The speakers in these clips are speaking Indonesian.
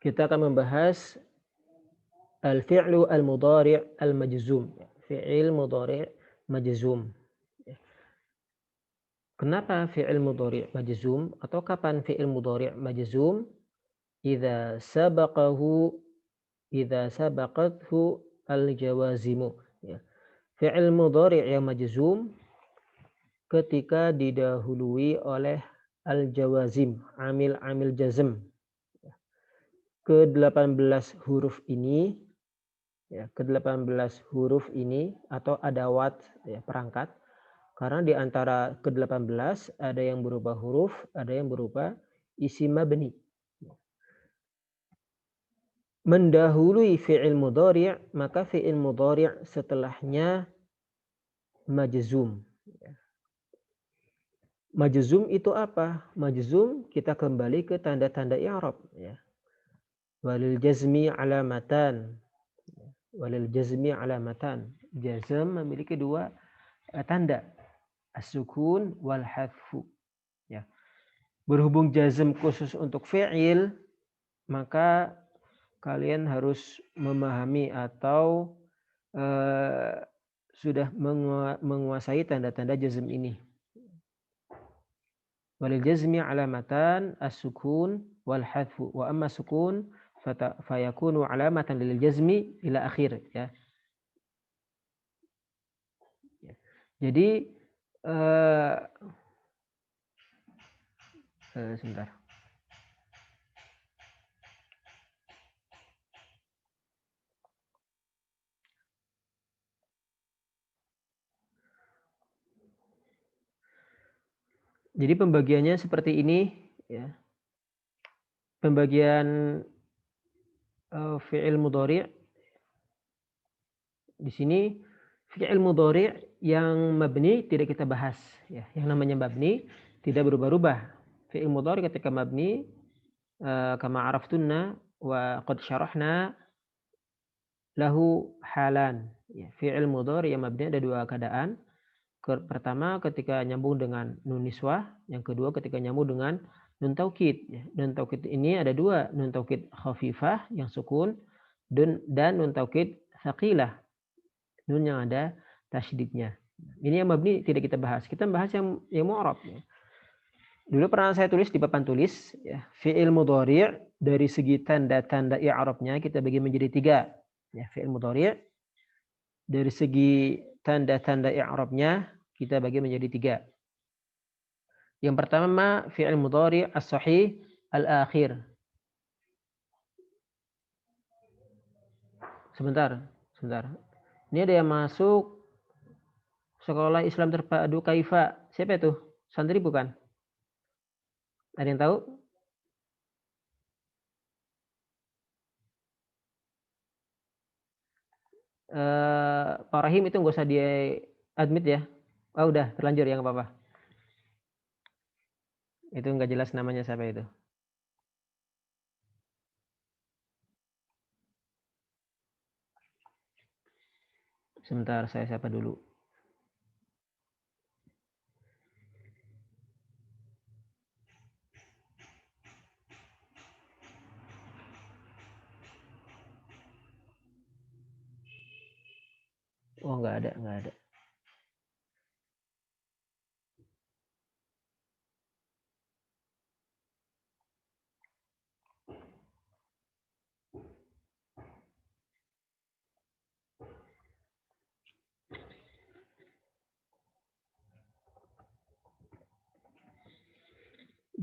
kita akan membahas al-fi'lu al-mudhari' al-majzum. Fi'il mudhari' majzum. Kenapa fi'il mudhari' majzum atau kapan fi'il mudhari' majzum? Idza sabaqathu al-jawazimu. Ya. Fi'il mudhari' yang majzum ketika didahului oleh al-jawazim, amil-amil jazm. Ke-18 huruf ini ke-18 huruf ini atau adawat ya, perangkat, karena di antara ke-18 ada yang berupa huruf, ada yang berupa isim mabni. Mendahului fi'il mudhari', maka fi'il mudhari' setelahnya majzum. Majzum itu apa? Majzum kita kembali ke tanda-tanda i'rab ya. Walil jazmi alamatan. Walil jazmi alamatan. Jazm memiliki dua tanda, as-sukun wal hadfu. Ya. Berhubung jazm khusus untuk fi'il, maka kalian harus memahami atau sudah menguasai tanda-tanda jazm ini. Walil jazmi alamatan as-sukun wal hadfu. Wa amma sukun fayakunu alamatan lil jazmi ila akhir ya. Jadi sebentar. Jadi pembagiannya seperti ini ya. Pembagian fi'il mudhari'. Di sini fi'il mudhari' yang mabni tidak kita bahas ya. Yang namanya mabni tidak berubah-ubah. Fi'il mudhari' ketika mabni kama araftunna wa qad syarahna lahu halan. Ya, fi'il mudhari' yang mabni ada dua keadaan. Pertama ketika nyambung dengan nun niswah, yang kedua ketika nyambung dengan nun taukid. Nun taukid ini ada dua, nun taukid khafifah yang sukun dan nun taukid tsaqilah, nun yang ada tasydidnya. Ini yang mabni tidak kita bahas. Kita bahas yang mu'rab. Dulu pernah saya tulis di papan tulis ya, fi'il mudhari' dari segi tanda-tanda i'rabnya kita bagi menjadi tiga. Ya, fi'il mudhari' dari segi tanda-tanda i'rabnya kita bagi menjadi tiga. Yang pertama fi'il mudhari' as-sahih al-akhir. Sebentar. Ini ada yang masuk sekolah Islam terpadu Kaifa. Siapa itu? Santri bukan? Ada yang tahu? Pak Rahim itu nggak usah di admit ya. Oh udah terlanjur ya nggak apa-apa. Itu nggak jelas namanya siapa itu. Sebentar saya siapa dulu. Oh nggak ada.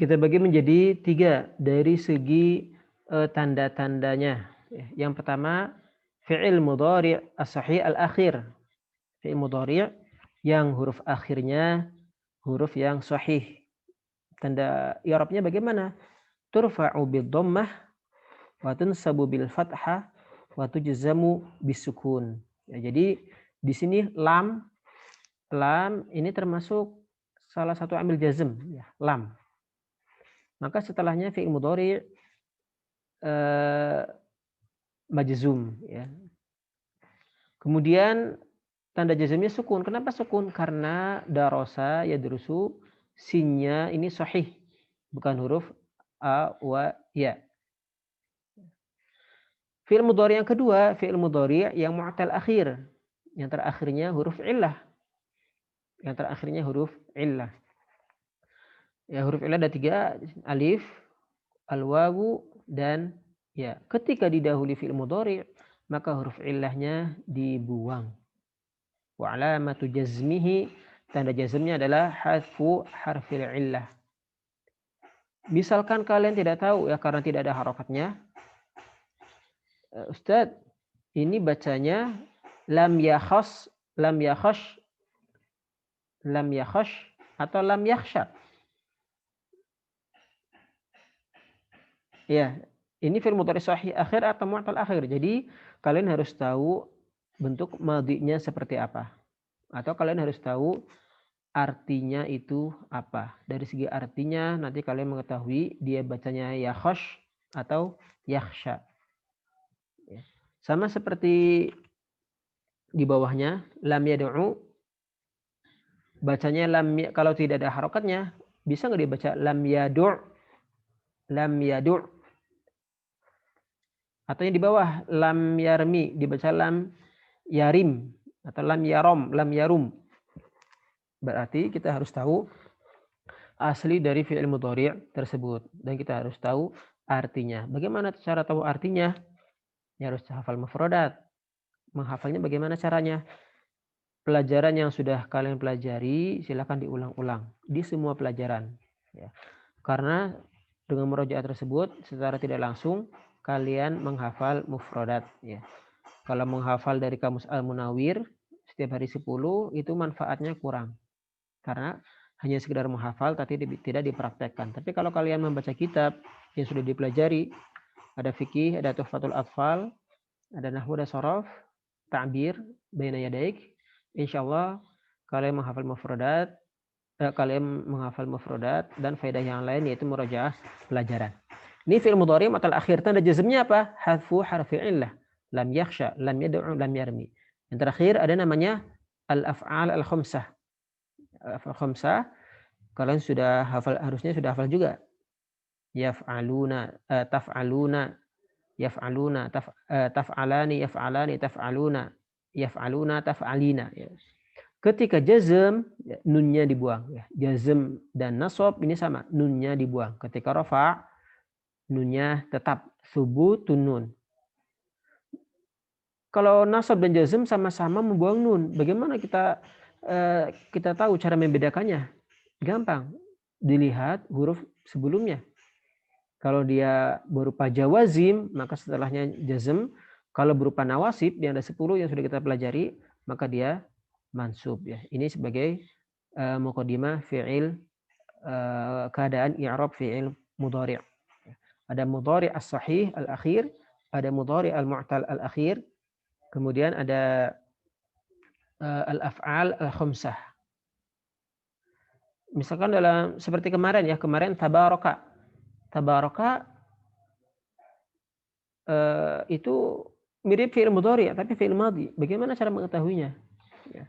Kita bagi menjadi tiga dari segi tanda-tandanya. Yang pertama fi'il mudhari' as-sahih al-akhir. Fi'il mudhari' yang huruf akhirnya huruf yang sahih. Tanda i'rabnya bagaimana? Turfa'u bid-dhammah wa tunsabu bil fathah wa tujzamu bisukun. Ya, jadi di sini lam ini termasuk salah satu amil jazm ya, lam. Maka setelahnya fi'il mudhari' majzum ya. Kemudian tanda jazmnya sukun. Kenapa sukun? Karena darosa yadrusu sinnya ini sahih, bukan huruf a wa ya. Fi'il mudhari yang kedua, fi'il mudhari yang mu'tal akhir, yang terakhirnya huruf illah. Yang terakhirnya huruf illah. Ya, huruf illah ada 3, alif, al-wawu, dan ya. Ketika didahului fi'il mudhari, maka huruf illahnya dibuang. Wa alamatu jazmihi, tanda jazmnya adalah hadfu harfil illah. Misalkan kalian tidak tahu ya karena tidak ada harokatnya, Ustadz, ini bacanya lam yakhas, lam yakhash, lam yakhash, atau lam yakhsha. Ya, ini fi'il mudhari sahih akhir atau mu'tal akhir. Jadi kalian harus tahu bentuk madhinya seperti apa. Atau kalian harus tahu artinya itu apa. Dari segi artinya nanti kalian mengetahui dia bacanya yakhash atau yakhsha. Sama seperti di bawahnya, lam yad'u, bacanya lam, kalau tidak ada harokatnya, bisa nggak dibaca lam yadu', lam yadu'. Atau yang di bawah, lam yarmi, dibaca lam yarim, atau lam yarom, lam yarum. Berarti kita harus tahu asli dari fi'il mudhari' tersebut. Dan kita harus tahu artinya. Bagaimana cara tahu artinya? Ya harus hafal mufradat. Menghafalnya bagaimana caranya? Pelajaran yang sudah kalian pelajari silakan diulang-ulang di semua pelajaran. Ya. Karena dengan murojaah tersebut secara tidak langsung kalian menghafal mufradat. Ya. Kalau menghafal dari Kamus Al-Munawwir setiap hari 10 itu manfaatnya kurang. Karena hanya sekedar menghafal tapi tidak dipraktekkan. Tapi kalau kalian membaca kitab yang sudah dipelajari, ada fikih, ada tuhfatul atfal, ada nahwu, ada sharaf, ta'bir, baina yadaik, insyaallah kalian menghafal mufradat, dan faedah yang lain yaitu murojaah pelajaran. Ini fi'il mudhari mu'tal akhir, tanda jazmnya apa? Hadfu harfi illah. Lam yakhsha, lam yad'u, lam yarmi. Yang terakhir ada namanya al-af'al al-khamsah. Al-af'al khamsah kalian sudah hafal, harusnya sudah hafal juga. Yaf'aluna, taf'aluna, yaf'aluna, taf'alani, yaf'alani, taf'aluna, yaf'aluna, taf'alina. Ketika jazm, nunnya dibuang. Jazm dan nasab ini sama, nunnya dibuang. Ketika rafa, nunnya tetap subutun nun. Kalau nasab dan jazm sama-sama membuang nun. Bagaimana kita tahu cara membedakannya? Gampang. Dilihat huruf sebelumnya. Kalau dia berupa jawazim, maka setelahnya jazm. Kalau berupa nawasib, yang ada 10 yang sudah kita pelajari, maka dia mansub. Ya. Ini sebagai muqaddimah fi'il, keadaan i'rab fi'il mudhari'. Ada mudhari' as-sahih al-akhir, ada mudhari' al-mu'tal al-akhir, kemudian ada al-af'al al-khamsah. Misalkan dalam seperti kemarin ya, kemarin tabaraka. Tabaraka itu mirip fi'il mudhari' tapi fi'il madhi. Bagaimana cara mengetahuinya? Ya.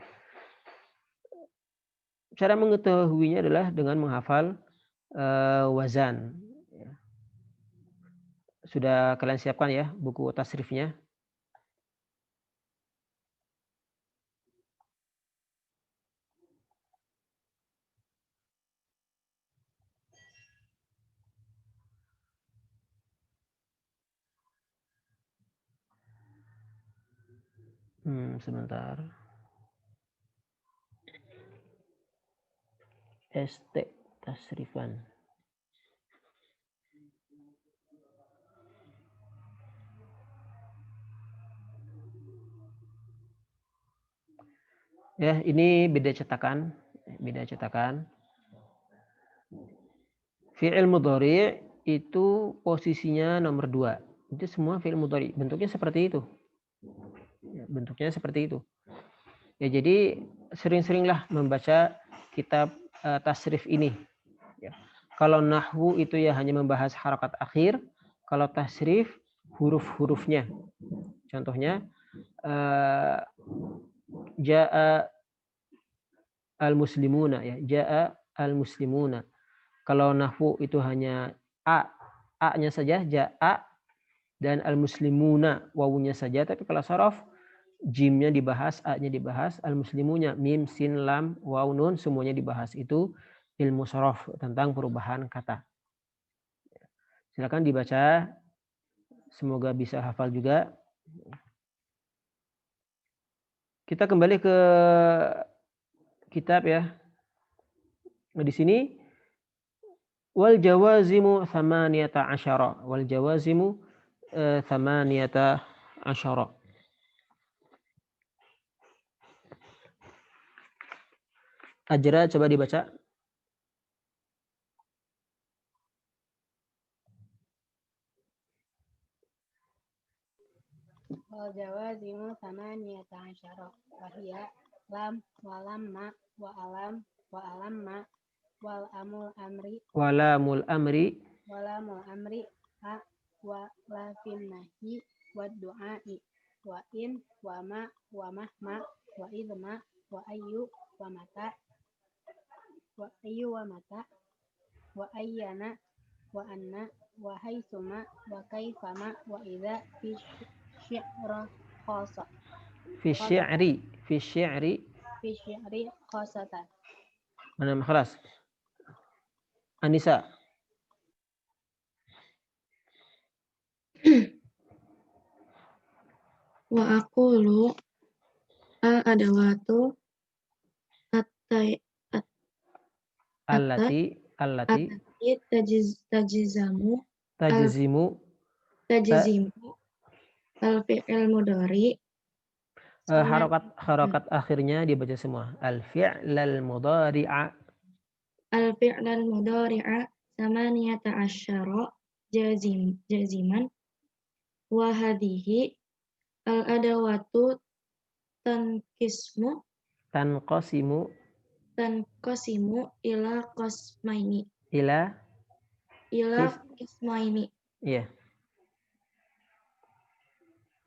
Cara mengetahuinya adalah dengan menghafal wazan. Ya. Sudah kalian siapkan ya buku tasrifnya? Sebentar. ST tasrifan. Ya, ini beda cetakan. Fi'il mudhari' itu posisinya nomor 2. Itu semua fi'il mudhari'. Bentuknya seperti itu. Ya, bentuknya seperti itu. Ya, jadi sering-seringlah membaca kitab tasrif ini. Ya. Kalau nahwu itu ya hanya membahas harakat akhir. Kalau tasrif huruf-hurufnya. Contohnya ja'a al-muslimuna ya, ja'a al-muslimuna. Kalau nahwu itu hanya a-nya saja, ja'a, dan al-muslimuna wawunya saja, tapi kalau sorof jimnya dibahas, a-nya dibahas, al-muslimunya mim, sin, lam, waw, nun semuanya dibahas. Itu ilmu sorof tentang perubahan kata. Silakan dibaca, semoga bisa hafal juga. Kita kembali ke kitab ya. Nah, di sini wal jawazimu thamaniyata asyara. Wal jawazimu thamaniyata asyara. Ajra, coba dibaca. Wal jawazimu thamaniyata asyara. Wahia lam walamma wa alam wa alamma wal amul amri Walamul amri a wa la fin nahi wa du'ai wa in wa ma wa mahma wa idma wa ayyu wa mata wa ayyana wa anna wa haitsuma wa kaifama wa idza fi syi'ra khasa fi syi'ri khasatan. mana kelas Anissa. Wa aqulu al adawatu allati tajizamu tajzimu al fi'il mudhari harokat akhirnya dibaca semua. Al fi'lal mudhari'a al fi'lal mudhari'a samaniyata asyara jaziman wa hadhihi al adawatu tanqasimu ila qismaini. Iya.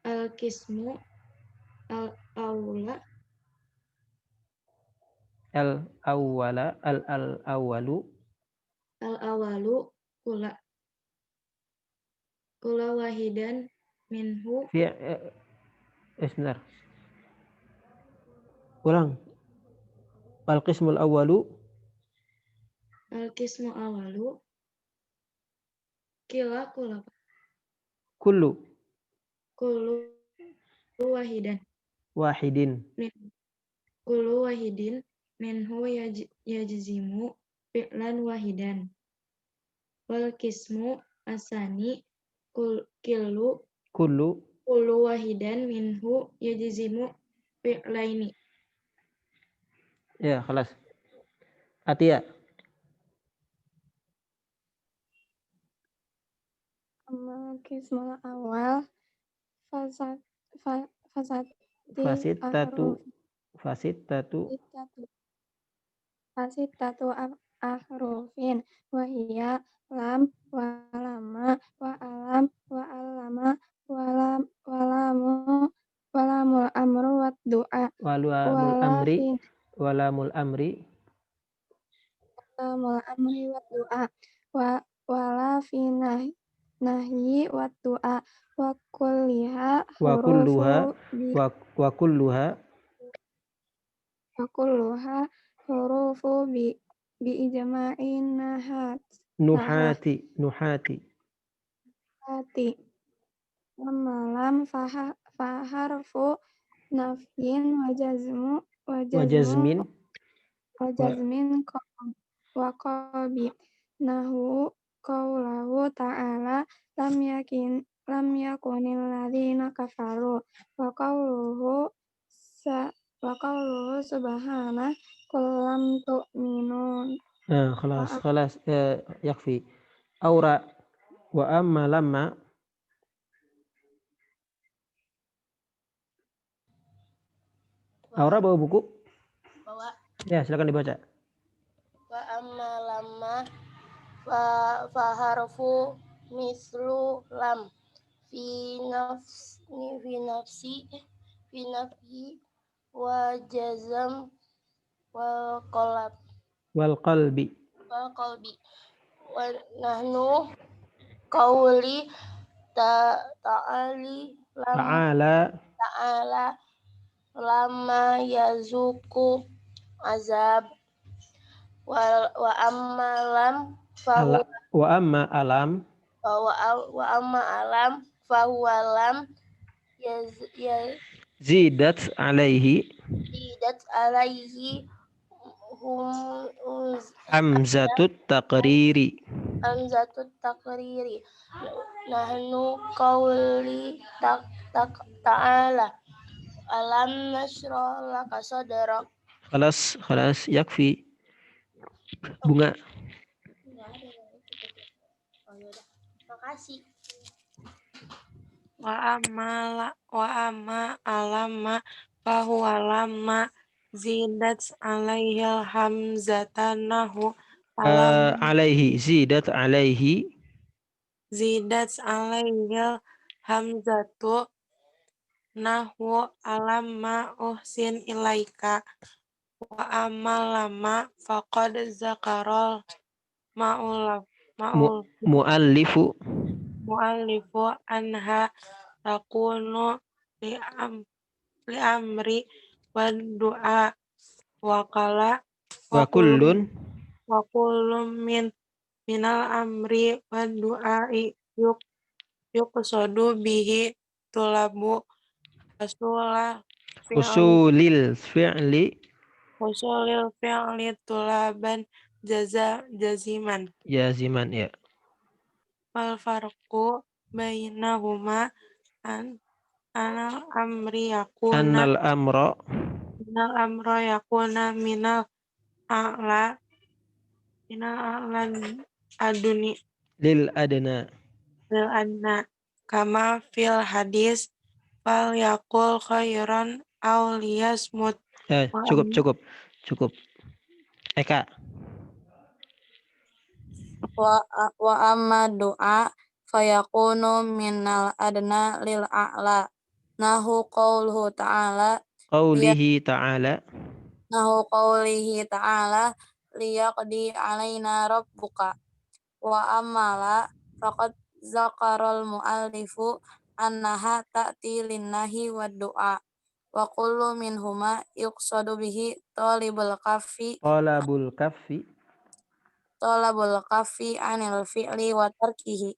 Al qismu al awalu kula wahidan minhu sebentar. Ulang. Al qismul awalu kula kullu wahidin minhu yajzimu fi'lan wahidan wal qismu asani kullu wahidan minhu yajzimu fi'laini. Ya, kelas. Atia. Qismul awal fasitatu ahrufin wa hiya lam wa lamma wa alam wa allama wa lamul amru wa du'a Walamul amri wa du'a wala fi nahyi wa du'a wa kulliha hurufu bi ijma'in nuhati Malam faharfu nafyin wa jazmin wa qabi nahu qawlahu ta'ala lam yakunil ladzina kafaru wa qawluhu subhana kullam tu'minun. خلاص يكفي. Aura wa amma lamma Aura bawa buku? Bawa. Ya, silakan dibaca. Wa amma lamma fa harfu mislu lam fi nafsi wa jazam wal qalbi wa nahnu qawli Ta'ala ta'ala lama yazuku azab wa amma lam fahu wa amma alam wa amma alam fahuwa lam zidat alaihi yazidat alaihi hum hamzatut taqriri. hamzatut takriri nahnu qawli ta'ala alam nashrah laka sadrak. Khalas yakfi. Bunga. Oh ya udah. Makasih. Wa amma alamma fahuwa lamma zidat alaihil hamzatanahu alam Alaihi zidat alaihi zidat alaihil hamzatu nahwu alamma uhsin ilaika wa amma lama faqad zakarol muallifu mu'allifu anha takunu li amri wa du'a wa kullun wa kullum minal amri wa du'ai yuqsadu bihi tulabu usulil fi'li usulil fi'li tulaban jaziman. jaziman ya. Wal farqu bainahuma anal amri yakuna Annal amra yakuna minal a'la aduni lil adna. lil adna kama fil hadis fal yakul khairan aw liyasmut Cukup. Eka. Wa amma du'a fayakunu minal adna lil a'la nahu qawluhu ta'ala liyaqdi alaina rabbuka wa amala faqad zakarul muallifu annaha ta'ti linnahi wa du'a wa kullu minhuma yuqsadu bihi talabul kaffi anil fi'li wa tarkihi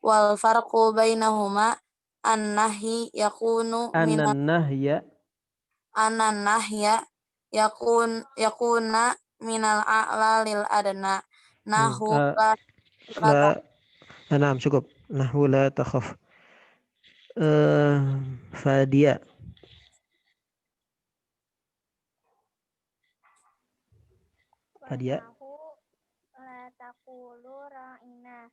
wal farqu bainahuma an-nahyi yakuna minal a'la lil adna nahu Cukup. Nahwu la takhaf. Fadia. La taqulu ra'ina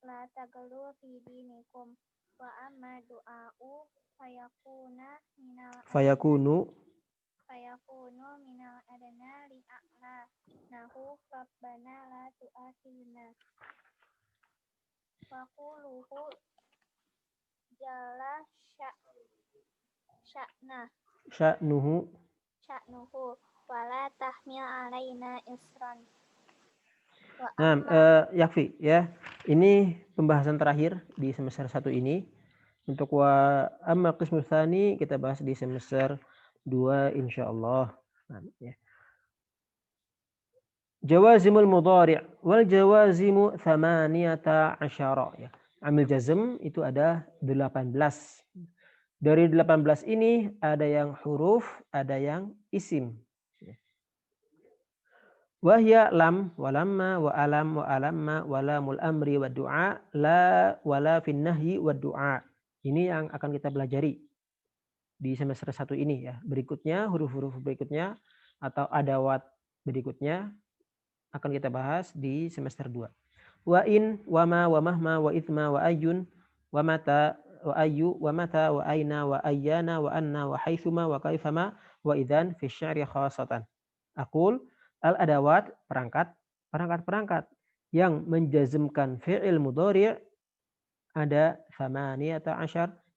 la tagalu fi dinikum wa amma du'a'u Fayakunu minal adna li a'la nahu rabbana la tu'akhidna wa quluhu jalla sya'nuhu wala tahmil alaina isran. Yakfi ya. Ini pembahasan terakhir di semester 1 ini. Untuk wa amma qismus tsani kita bahas di semester 2 insyaallah. Ya. Jawazimul mudhari' wal jawazimu 18 ya. Amil jazm itu ada 18. Dari 18 ini ada yang huruf, ada yang isim. Wahya lam, walamma, wa alam, wa alamma, walamul amri, wa du'a, la, wala fin nahyi, wa du'a. Ini yang akan kita pelajari di semester 1 ini ya. Berikutnya, huruf-huruf berikutnya atau adawat berikutnya akan kita bahas di semester 2. Wa in, wa ma, wa mahma, wa ithma, wa ayyun, wa mata, wa ayyu, wa mata, wa aina, wa ayyana, wa anna, wa haithuma, wa kaifama, wa idhan fi sya'ri khasatan. Aqul al-adawat perangkat yang menjazmkan fi'il mudhari' ada 18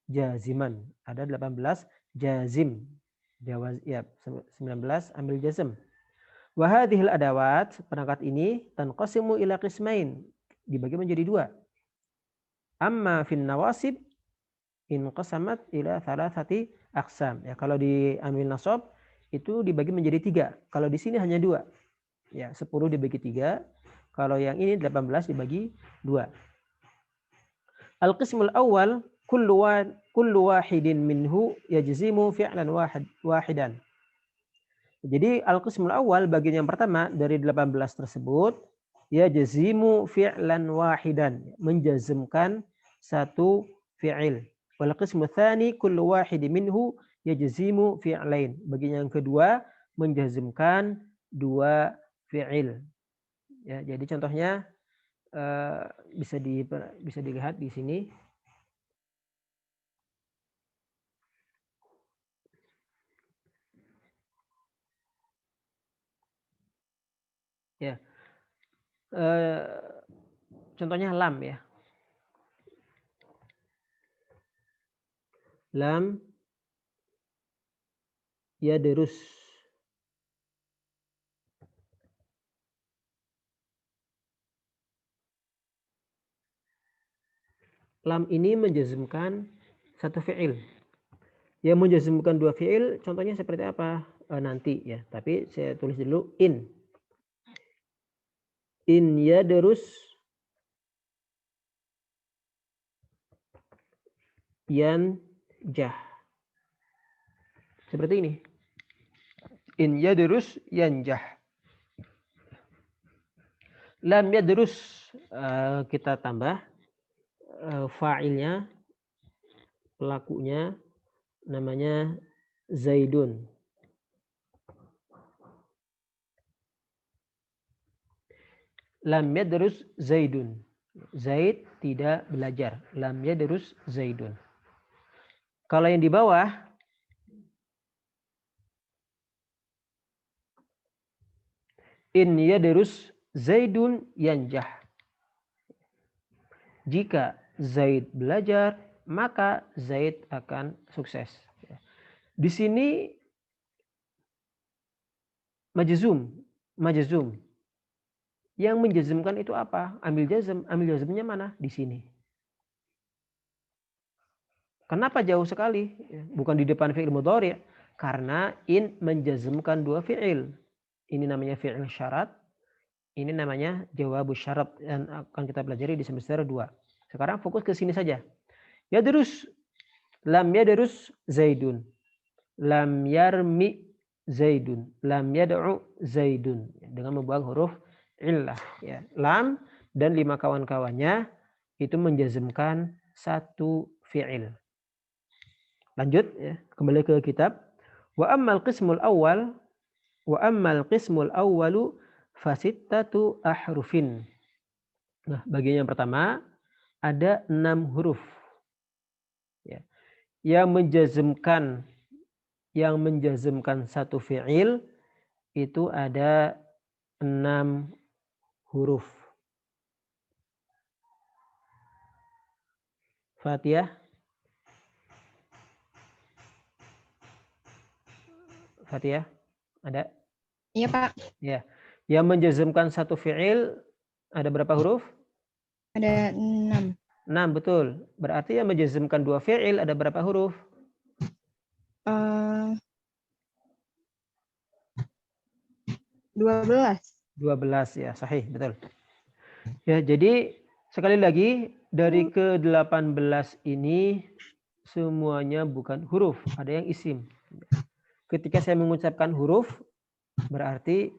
jaziman, ada 18 jazim. 19 ambil jazm. Wa hadhil adawat perangkat ini tanqasimu ila qismain, dibagi menjadi 2. Amma fin nawasib inqasamat ila thalathati aqsam. Ya, kalau diambil nasab itu dibagi menjadi 3. Kalau di sini hanya 2. Ya, 10 dibagi 3. Kalau yang ini 18 dibagi 2. Al-qismul awal kullu wahidin minhu yajzimu fi'lan wahidan. Jadi al-qismul awal bagian yang pertama dari 18 tersebut yajzimu fi'lan wahidan, menjazmkan satu fi'il. Wal qismu tsani kullu wahidin minhu yajzimu fi'lain. Bagian yang kedua menjazmkan 2 fi'il. Ya, jadi contohnya bisa dilihat di sini. Ya. Contohnya lam ya. Lam yadrus. Lam ini menjazmkan satu fi'il. Yang menjazmkan 2 fi'il contohnya seperti apa? Nanti ya. Tapi saya tulis dulu in. In yadrus yanjah. Seperti ini. In yadrus yanjah. Lam yadrus kita tambah fa'ilnya, pelakunya namanya Zaidun. Lam yadrus Zaidun. Zaid tidak belajar. Lam yadrus Zaidun. Kalau yang di bawah in yadrus Zaidun yanjah. Jika Zaid belajar, maka Zaid akan sukses. Di sini majzum. Yang menjazmkan itu apa? Ambil jazmnya mana? Di sini. Kenapa jauh sekali? Bukan di depan fi'il mudhari'. Karena in menjazmkan 2 fi'il. Ini namanya fi'il syarat. Ini namanya jawabus syarat yang akan kita pelajari di semester 2. Sekarang fokus ke sini saja. Yadrus. Lam yadrus Zaidun. Lam yarmi Zaidun. Lam yad'u Zaidun. Dengan membuang huruf illah. Ya. Lam dan 5 kawan-kawannya itu menjazmkan satu fi'il. Lanjut ya. Kembali ke kitab. Wa ammal qismul awwalu fasittatu ahrufin. Nah, bagian yang pertama ada 6 huruf. Ya. Yang menjazmkan satu fi'il itu ada 6 huruf. Fatihah. Fatihah ada? Iya, Pak. Ya. Yang menjazmkan satu fi'il ada berapa huruf? Ada 6. 6, betul. Berarti yang menjazmkan 2 fi'il ada berapa huruf? 12. 12 ya, sahih, betul. Ya, jadi sekali lagi dari ke-18 ini semuanya bukan huruf, ada yang isim. Ketika saya mengucapkan huruf berarti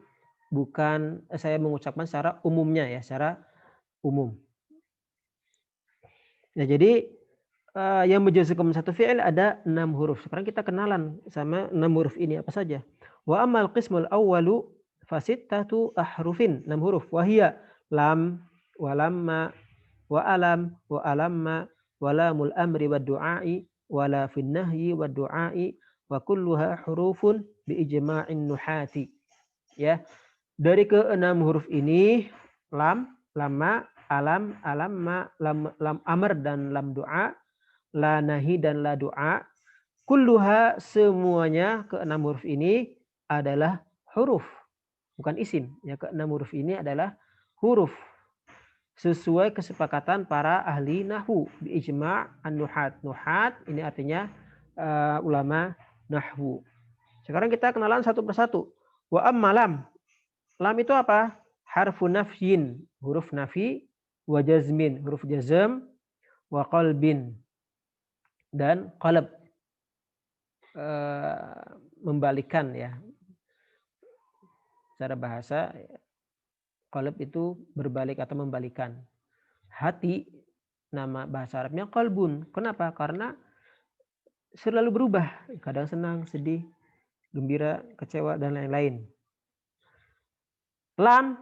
bukan saya mengucapkan secara umumnya ya, secara umum. Ya, jadi yang menjazmkan satu fi'il ada 6 huruf. Sekarang kita kenalan sama 6 huruf ini apa saja. Wa amal qismul awwalu fasittatu ahrufin, 6 huruf. Wahia lam, wa lamma, wa alam, wa alamma, wa lamul amri wa du'ai, wa la fin nahyi wa du'ai, wa kulluha hurufun bi ijma'in nuhati. Ya. Dari ke-6 huruf ini lam, lamma, alam, alamma, lam amr dan lam doa, la nahi dan la doa, kulluha semuanya ke-6 huruf ini adalah huruf, bukan isim. Ya, ke-6 huruf ini adalah huruf. sesuai kesepakatan para ahli nahwu, bi ijma' an-nuhat. Nuhat ini artinya ulama nahwu. Sekarang kita kenalan satu persatu. Wa amma lam. Lam itu apa? Harfu nafyin, huruf nafi, wa jazmin, huruf jazm, wa qalbin, dan qalb, membalikan ya. Secara bahasa qalb itu berbalik atau membalikan. Hati, nama bahasa Arabnya qalbun. Kenapa? Karena selalu berubah. Kadang senang, sedih, gembira, kecewa, dan lain-lain. Lam,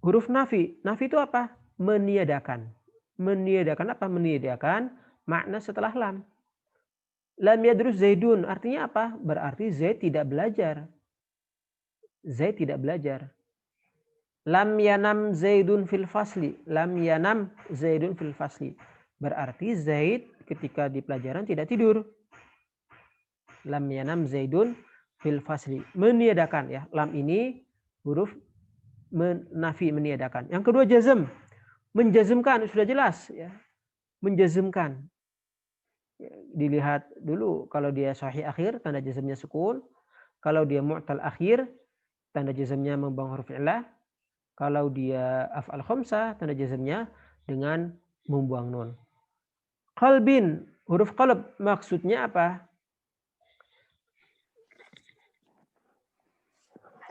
huruf nafi. Nafi itu apa? Meniadakan. Meniadakan apa? Meniadakan makna setelah lam. Lam yadrus Zaidun. Artinya apa? Berarti Zaid tidak belajar. Zaid tidak belajar. Lam yanam Zaidun fil fasli. Lam yanam Zaidun fil fasli. Berarti Zaid ketika di pelajaran tidak tidur. Lam yanam Zaidun fil fasli. Meniadakan ya. Lam ini huruf nafi, meniadakan. Yang kedua jazm. Menjazmkan sudah jelas ya. Menjazmkan. Dilihat dulu kalau dia sahih akhir tanda jazmnya sukun. Kalau dia mu'tal akhir tanda jazmnya membuang huruf illah. Kalau dia af'al khamsah tanda jazmnya dengan membuang nun. Qalbin, huruf qalb maksudnya apa?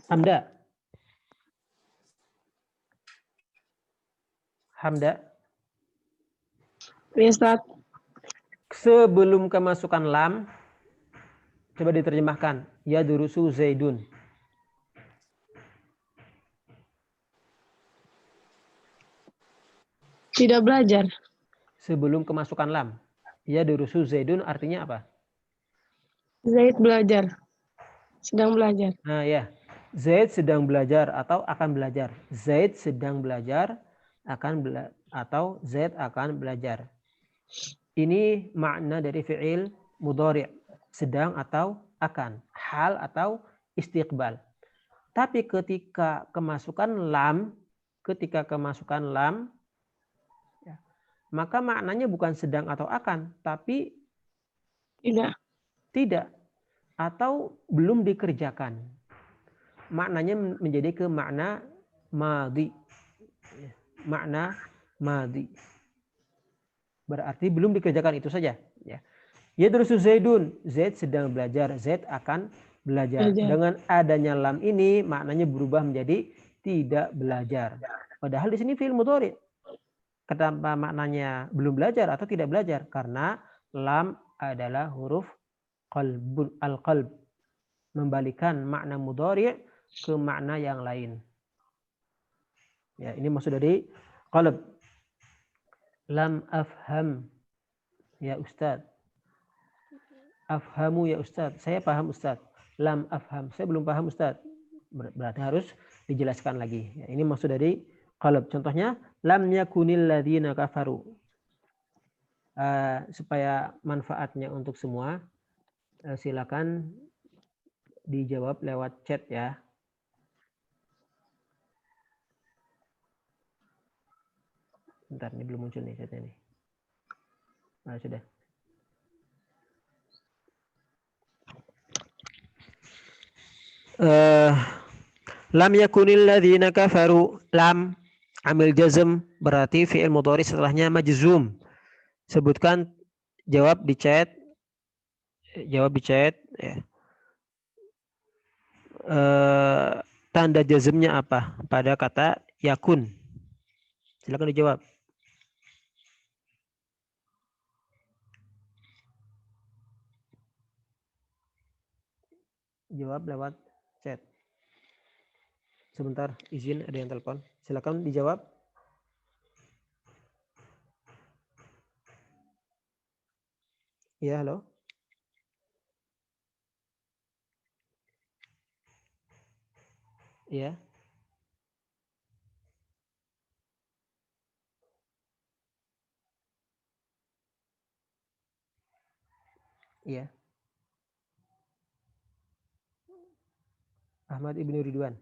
Hamda. Hamda. Ya, Ustaz. Sebelum kemasukan lam, coba diterjemahkan. Ya durusu Zaidun. Tidak belajar. Sebelum kemasukan lam. Ya durusu Zaidun artinya apa? Zaid belajar. Sedang belajar. Nah ya. Zaid sedang belajar atau akan belajar. Zaid sedang belajar atau Zaid akan belajar. Ini makna dari fi'il mudhari'. Sedang atau akan. Hal atau istiqbal. Tapi ketika kemasukan lam, ya, maka maknanya bukan sedang atau akan, tapi tidak atau belum dikerjakan. Maknanya menjadi ke makna madhi. Makna madhi. Berarti belum dikerjakan itu saja. Ya. Yadrusu Zaidun. Zaid sedang belajar. Zaid akan belajar. Dengan adanya lam ini maknanya berubah menjadi tidak belajar. Padahal di sini fi'il mudhari'. Kenapa maknanya belum belajar atau tidak belajar? Karena lam adalah huruf al-qalb. Membalikan makna mudhari' ke makna yang lain. Ya, ini maksud dari qalb. Lam afham ya Ustaz. Afhamu ya Ustaz. Saya paham Ustaz. Lam afham. Saya belum paham Ustaz. Berarti harus dijelaskan lagi. Ya, ini maksud dari qalb. Contohnya lam yakunil ladzina kafaru. Supaya manfaatnya untuk semua, silakan dijawab lewat chat ya. Bentar, ini belum muncul nih chatnya nih. Nah, sudah. Lam yakunil ladzina kafaru. Lam amil jazm berarti fi'il mudhari setelahnya majzum. Sebutkan jawab di chat. Jawab di chat ya. Tanda jazmnya apa pada kata yakun? Silakan dijawab. Jawab lewat chat. Sebentar, izin ada yang telepon. Silakan dijawab. Ya, halo. Ya. Iya. Ahmad Ibnu Ridwan.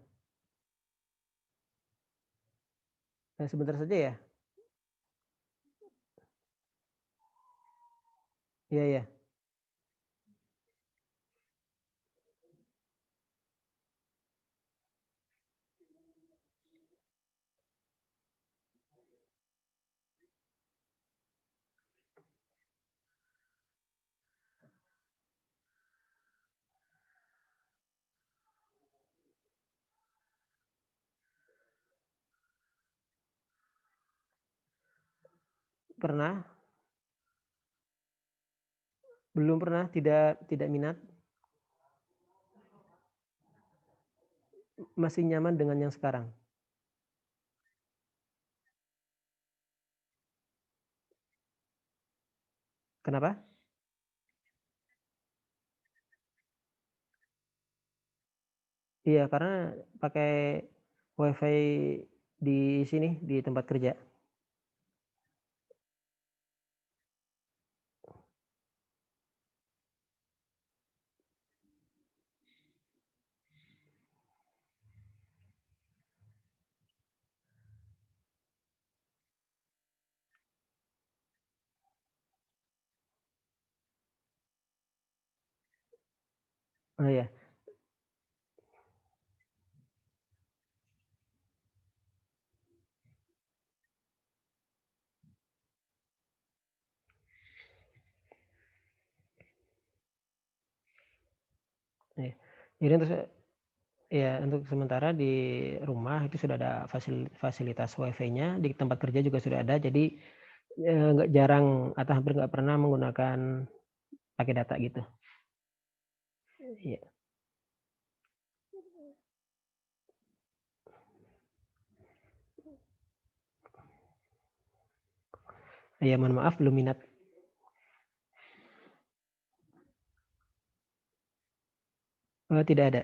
Sebentar saja ya. Iya, ya. Pernah? Belum pernah? Tidak minat? Masih nyaman dengan yang sekarang? Kenapa? Iya, karena pakai WiFi di sini, di tempat kerja. Oh iya. Iya. Jadi untuk sementara di rumah itu sudah ada fasilitas WiFi-nya, di tempat kerja juga sudah ada, jadi nggak jarang atau hampir nggak pernah menggunakan pakai data gitu. Iya. Ya, mohon maaf belum minat. Oh, tidak ada.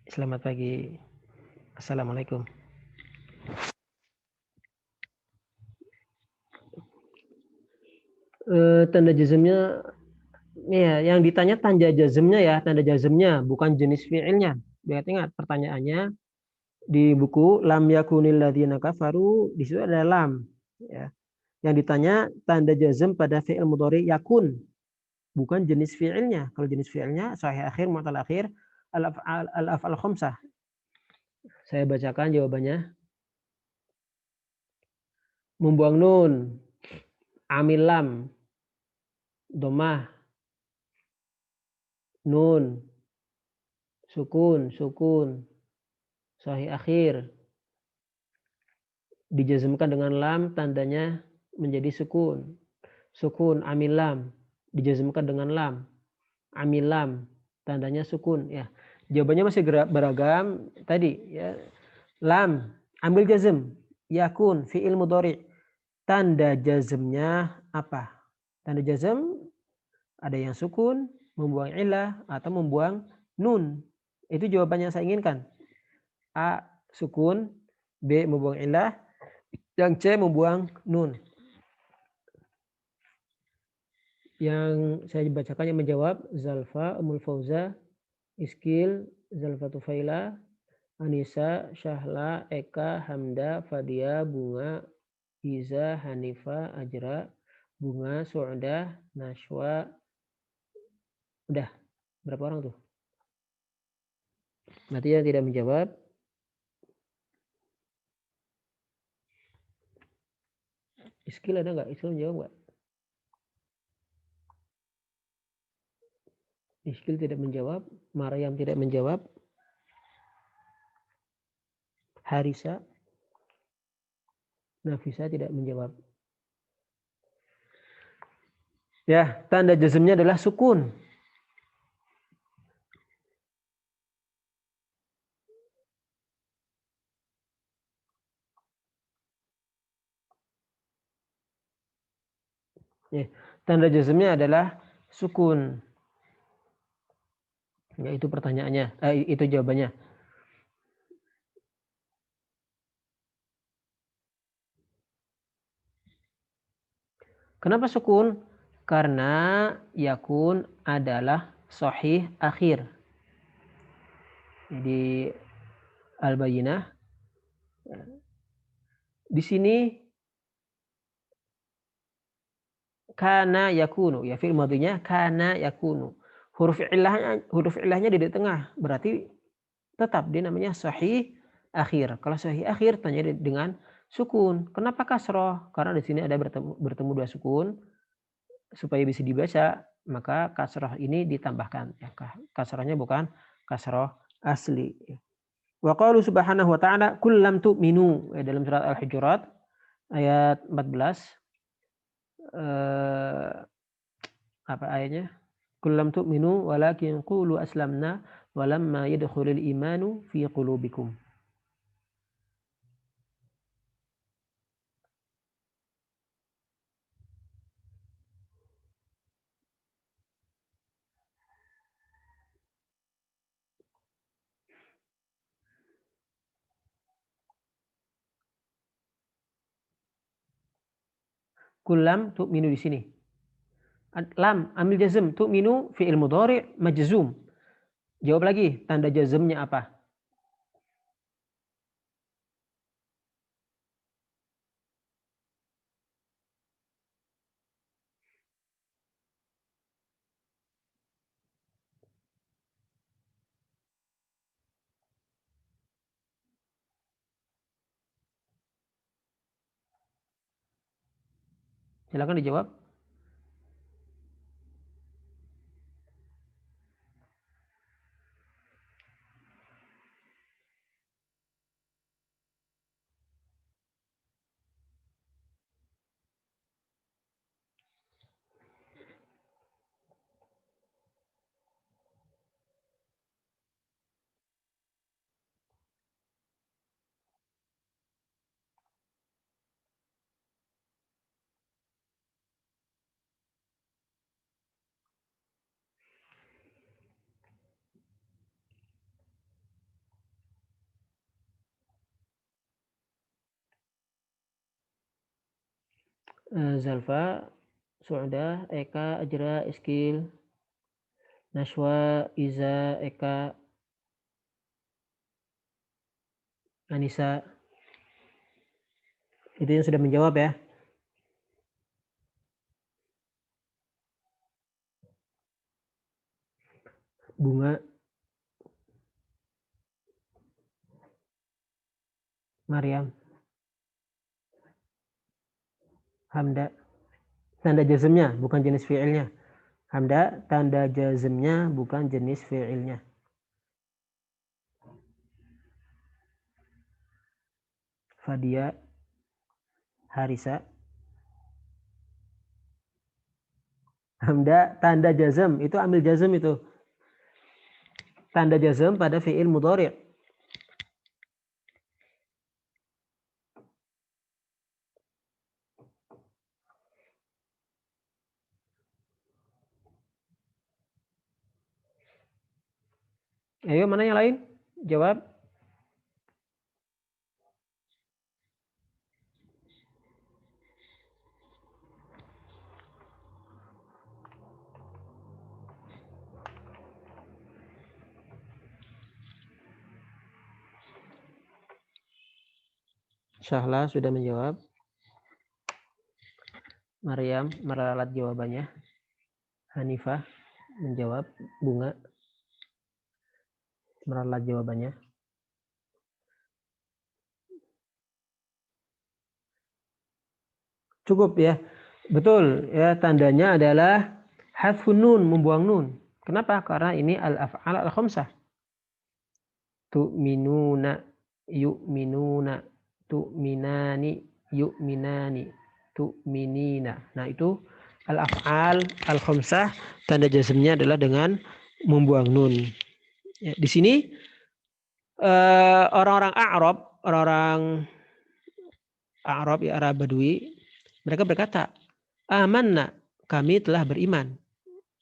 Selamat pagi. Assalamualaikum. Tanda jazmnya, ya, yang ditanya tanda jazmnya ya, tanda jazmnya, bukan jenis fiilnya. Biar ingat pertanyaannya di buku lam yakunil ladzina kafaru, di situ ada lam. Ya. Yang ditanya tanda jazm pada fi'il mudhari yakun, bukan jenis fi'ilnya. Kalau jenis fi'ilnya sahih akhir, mu'tal akhir, al-af'al khamsah. Saya bacakan jawabannya. Membuang nun, amil lam, domah, nun, sukun, sahih akhir, dijazmkan dengan lam, tandanya menjadi sukun. Sukun, amil lam, dijazmkan dengan lam, amil lam, tandanya sukun. Ya, jawabannya masih beragam tadi. Ya, lam, ambil jazm, yakun, fi'il mudhari. Tanda jazmnya apa? Tanda jazm ada yang sukun, membuang ilah, atau membuang nun. Itu jawaban yang saya inginkan. A, sukun, B, membuang ilah, yang C, membuang nun. Yang saya bacakan yang menjawab Zalfa, Umul Fauza, Iskil, Zalfa Tufaila, Anissa, Syahla, Eka, Hamda, Fadia, Bunga, Iza, Hanifa, Ajra, Bunga, Su'dah, Nashwa. Udah, berapa orang tuh? Berarti yang tidak menjawab. Iskil ada nggak? Iskil menjawab nggak? Iskil tidak menjawab. Maryam tidak menjawab. Harisa, Nafisa tidak menjawab. Ya, tanda jazmnya adalah sukun. Ya, tanda jazmnya adalah sukun. Ya, itu pertanyaannya. Itu jawabannya. Kenapa sukun? Karena yakun adalah sahih akhir. Jadi Al-Bayyinah di sini kana yakunu, ya fi'il madhinya kana yakunu. Huruf ilahnya di tengah, berarti tetap dia namanya sahih akhir. Kalau sahih akhir tanya dengan sukun. Kenapa kasroh? Karena di sini ada bertemu dua sukun supaya bisa dibaca, maka kasroh ini ditambahkan. Ya, kasrohnya bukan kasroh asli. Wa qalu subhanahu wa ta'ala kullam tu'minu, dalam surat Al-Hujurat ayat 14. Apa ayatnya? Kullam tu'minu walakin qulu aslamna walamma yadkhulul imanu fi qulubikum. Kullam tu'minu di sini. Lam ambil jazm, tu'minu fi'il mudhari' majzum. Jawab lagi, tanda jazmnya apa? Silakan dijawab. Zalfa, Su'da, Eka, Ajra, Iskil, Nashwa, Iza, Eka, Anissa. Itu yang sudah menjawab ya. Bunga, Maryam, Hamda. Tanda jazmnya bukan jenis fi'ilnya. Hamda, tanda jazmnya bukan jenis fi'ilnya. Fadia, Harisa. Hamda, tanda jazm, itu ambil jazm itu. Tanda jazm pada fi'il mudhari'. Ayo, mana yang lain? Jawab. Syahla sudah menjawab. Maryam meralat jawabannya. Hanifah menjawab. Bunga meralat jawabannya. Cukup ya. Betul ya, tandanya adalah hadfun nun, membuang nun. Kenapa? Karena ini al-af'al al-khamsah. Tu'minuna, yu'minuna, tu'minani, yu'minani, tu'minina. Nah, itu al-af'al al-khamsah, tanda jazmnya adalah dengan membuang nun. Ya, di sini orang-orang A'rab ya, Arab Badui, mereka berkata, amanna, kami telah beriman.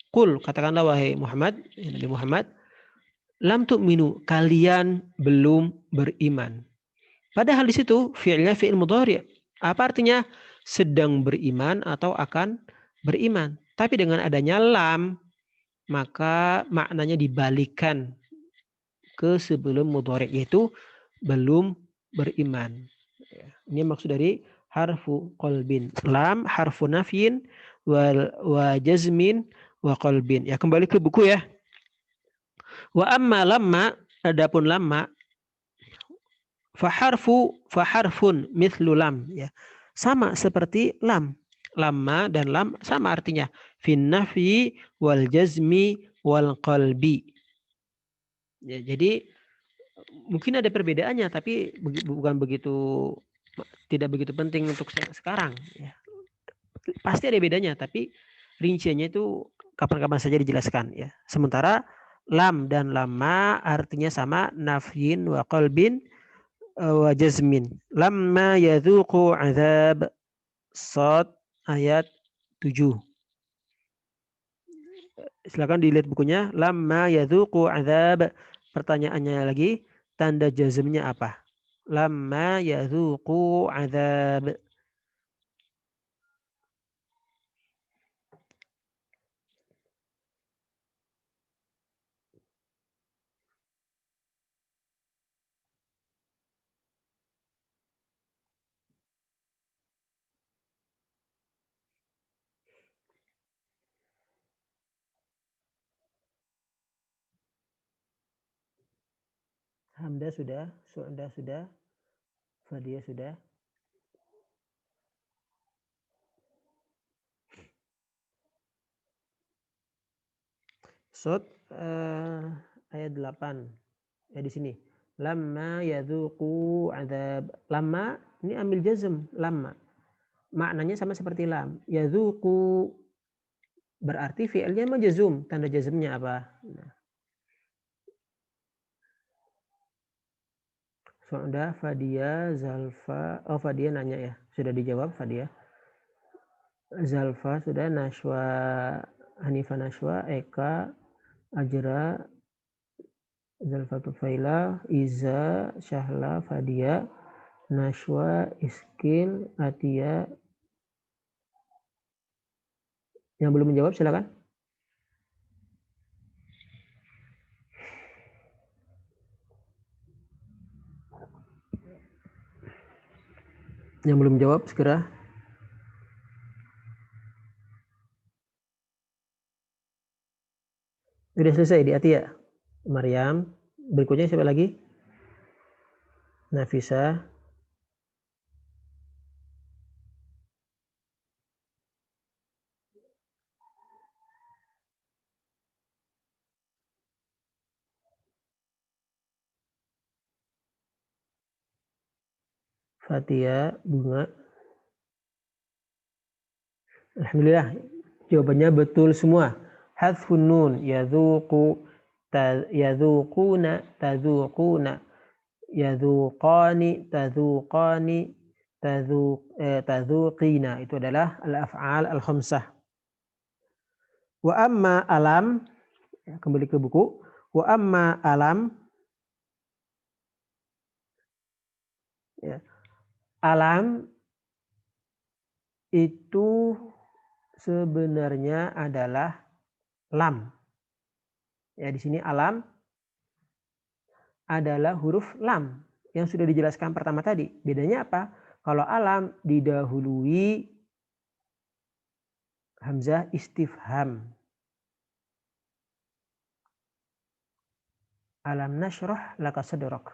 Qul, katakanlah wahai Muhammad, Nabi Muhammad, lam tu'minu, kalian belum beriman. Padahal di situ fi'ilnya fi'il mudhari'. Apa artinya? Sedang beriman atau akan beriman. Tapi dengan adanya lam, maka maknanya dibalikan ke sebelum mudhari', yaitu belum beriman. Ini maksud dari harfu qalbin. Lam harfu nafyin wa jazmin wa qalbin. Ya, kembali ke buku ya. Wa amma lamma, adapun lamma, faharfun mithlu lam, ya. Sama seperti lam. Lamma dan lam sama artinya. Fin nafyi wal jazmi wal qalbi. Ya, jadi mungkin ada perbedaannya, tapi bukan begitu, tidak begitu penting untuk sekarang. Ya. Pasti ada bedanya, tapi rinciannya itu kapan-kapan saja dijelaskan. Ya. Sementara lam dan lamma artinya sama, nafyin wa qalbin wa jazmin. Lamma yadhuqu azab. Shad ayat 7. Silakan dilihat bukunya. Lamma yadhuqu azab. Pertanyaannya lagi, tanda jazmnya apa? Lamma yadhuqu azab. Hamda sudah, Su'da sudah, Fadia sudah. Sot ayat 8. Ya di sini. Lamma yadhuqu adzab. Lamma ini ambil jazm, lamma. Maknanya sama seperti lam. Yadhuqu berarti fi'ilnya majzum, tanda jazmnya apa? Nah. Sudah Fadia, Zalfa. Oh, Fadia nanya ya. Sudah dijawab Fadia. Zalfa sudah, Nashwa, Hanifah Nashwa, Eka, Ajra, Zalfa Tufaila, Iza, Syahla, Fadia, Nashwa, Iskil, Atia. Yang belum menjawab silakan. Yang belum jawab segera. Sudah selesai di Atia. Maryam. Berikutnya siapa lagi? Nafisa. Fatia, Bunga. Alhamdulillah. Jawabannya betul semua. Hadfun nun, yadhuqu, yadhuquna, tadhuquna, yadhuqani, tadhuqani, tadhuqina. Itu adalah al-af'al al-khamsah. Wa amma alam, kembali ke buku. Wa amma alam, ya. Alam itu sebenarnya adalah lam. Ya, di sini alam adalah huruf lam yang sudah dijelaskan pertama tadi. Bedanya apa? Kalau alam didahului hamzah istifham. Alam nashrah laka sadrak.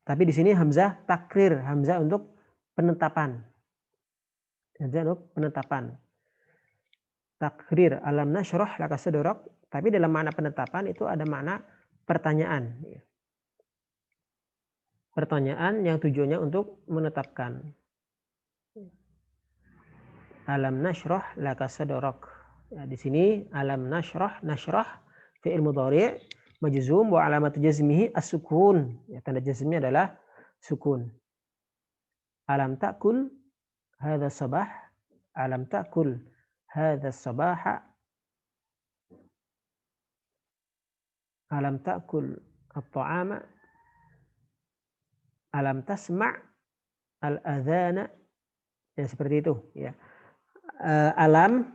Tapi di sini hamzah takrir, hamzah untuk penetapan. Hamzah untuk penetapan. Takrir, alam nashrah laka sadrak. Tapi dalam makna penetapan itu ada makna pertanyaan. Pertanyaan yang tujuannya untuk menetapkan. Alam nashrah laka sadrak. Ya, di sini alam nashrah, nashrah fi'il mudhari' majzum wa alamat jazmihi as-sukun. Ya, tanda jazmnya adalah sukun. Alam ta'kul hadha sabah. Alam ta'kul hadha sabaha. Alam ta'kul at-ta'ama. Alam tasma' al-adhana. Ya, seperti itu. Ya. Alam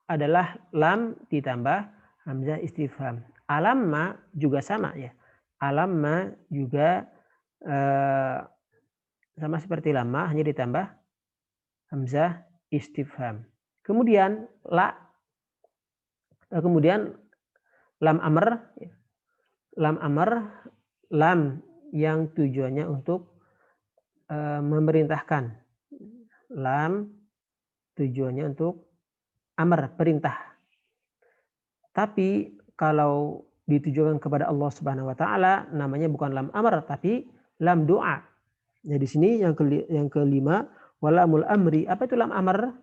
adalah lam ditambah hamzah istifham. Alamma juga sama ya. Alamma juga sama seperti lama, hanya ditambah hamzah istifham. Kemudian lam amr, lam yang tujuannya untuk memerintahkan. Lam tujuannya untuk amr, perintah. Tapi kalau ditujukan kepada Allah Subhanahu wa taala namanya bukan lam amr tapi lam doa. Jadi di sini yang kelima walamul amri. Apa itu lam amr?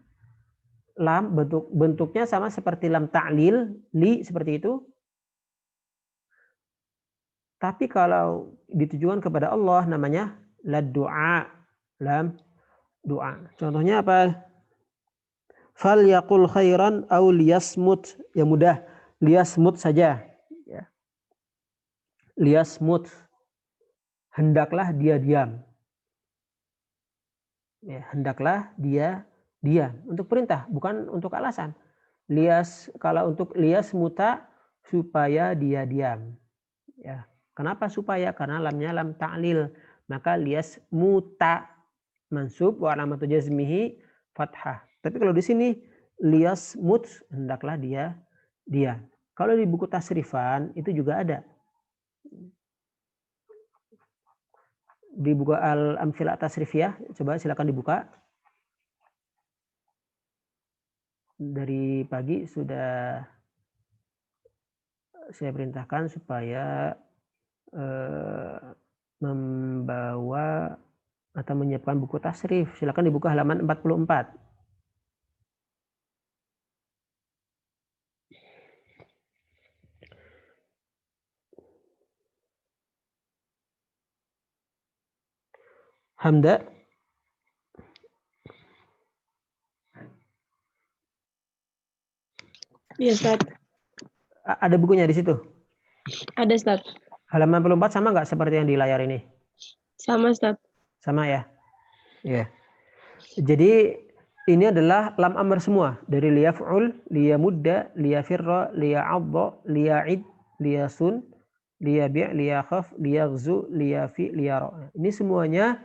Lam bentuknya sama seperti lam ta'lil, li seperti itu. Tapi kalau ditujukan kepada Allah namanya la doa, lam doa. Contohnya apa? Fal yaqul khairan aw liyasmut. Yang mudah, liyasmut saja. Ya. Liyasmut. Hendaklah dia diam. Ya, hendaklah dia diam. Untuk perintah, bukan untuk alasan. Kalau untuk liyasmuta, supaya dia diam. Ya. Kenapa supaya? Karena lamnya lam ta'lil. Maka liyasmuta mansub wa alamatu jazmihi fathah. Tapi kalau di sini liyasmut, hendaklah dia diam. Kalau di buku tasrifan itu juga ada. Di buku Al-Amthilah Tasrifiyah, coba silakan dibuka. Dari pagi sudah saya perintahkan supaya membawa atau menyiapkan buku tasrif. Silakan dibuka halaman 44. Hamda. Iya, Ustaz. Ada bukunya di situ? Ada, Ustaz. Halaman 44 sama nggak seperti yang di layar ini? Sama, Ustaz. Sama ya? Iya. Jadi ini adalah lam amr semua. Dari liyaf'ul, liyamudda, liyafirra, liya'adda, liya'id, liyasun, liyabi', liyakhaf, liyaghzu, liyafi, liyara. Ini semuanya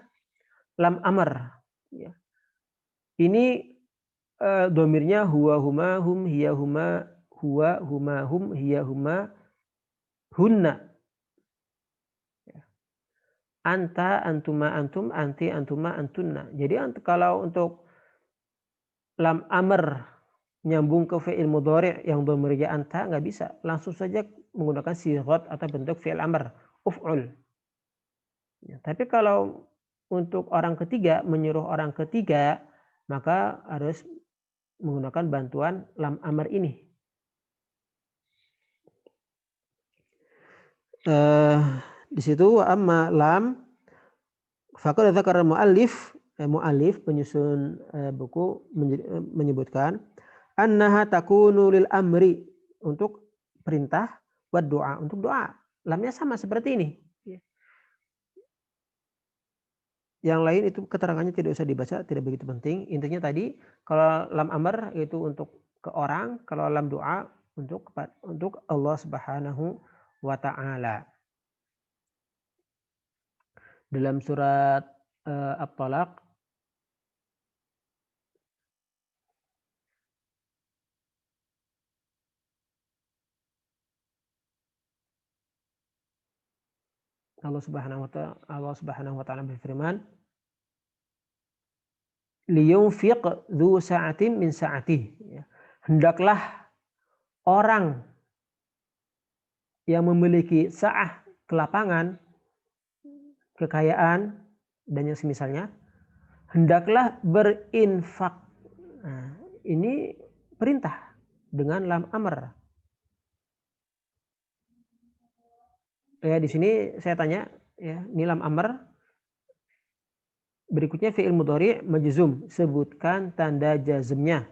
lam amr. Ya. Ini domirnya huwa, huma, hum, hiya, huma, huwa, huma, hum, hiya, huma, hunna. Anta, antuma, antum, anti, antuma, antunna. Jadi kalau untuk lam amr nyambung ke fi'il mudhari' yang domirnya anta nggak bisa. Langsung saja menggunakan sighat atau bentuk fi'il amr, uf'ul. Ya, tapi kalau untuk orang ketiga, menyuruh orang ketiga, maka harus menggunakan bantuan lam amr ini. Di situ amma lam faqad dzakara muallif penyusun buku menyebutkan annaha takunu lil amri untuk perintah wa doa untuk doa. Lamnya sama seperti ini. Yang lain itu keterangannya tidak usah dibaca, tidak begitu penting. Intinya tadi kalau lam amr itu untuk ke orang, kalau lam doa untuk Allah Subhanahu wa taala. Dalam surat At-Talaq Allah Subhanahu wa taala berfirman, liyunfiq dzu sa'atin min sa'atihi. Hendaklah orang yang memiliki sa'ah, kelapangan, kekayaan dan yang semisalnya, hendaklah berinfak. Nah, ini perintah dengan lam amr. Ya, di sini saya tanya, ya, ini lam amr. Berikutnya fi'il mudhari' majzum. Sebutkan tanda jazmnya.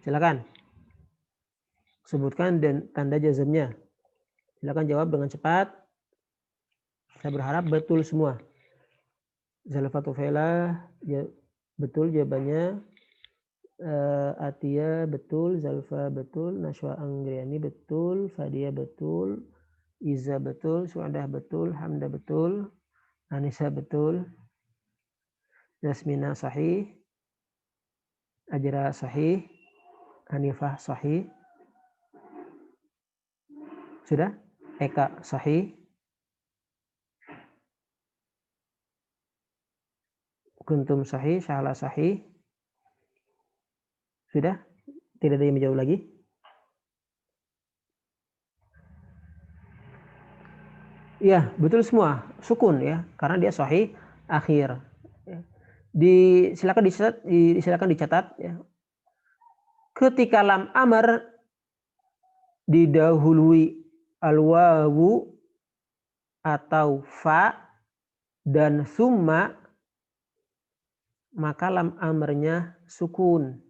Silakan. Sebutkan tanda jazmnya. Silakan jawab dengan cepat. Saya berharap betul semua. Zalfatu Fela, ya, betul jawabannya. Atia betul, Zalfa betul, Nashwa Anggriani betul, Fadia betul, Iza betul, Suadah betul, Hamda betul, Anissa betul. Yasmina sahih. Ajra sahih. Hanifah sahih. Sudah? Eka sahih. Kuntum sahih. Syahla sahih. Sudah? Tidak ada yang menjawab lagi? Iya, betul semua. Sukun ya, karena dia sahih akhir. Silakan dicatat ya. Ketika lam amr didahului al-wawu atau fa dan summa, maka lam amrnya sukun.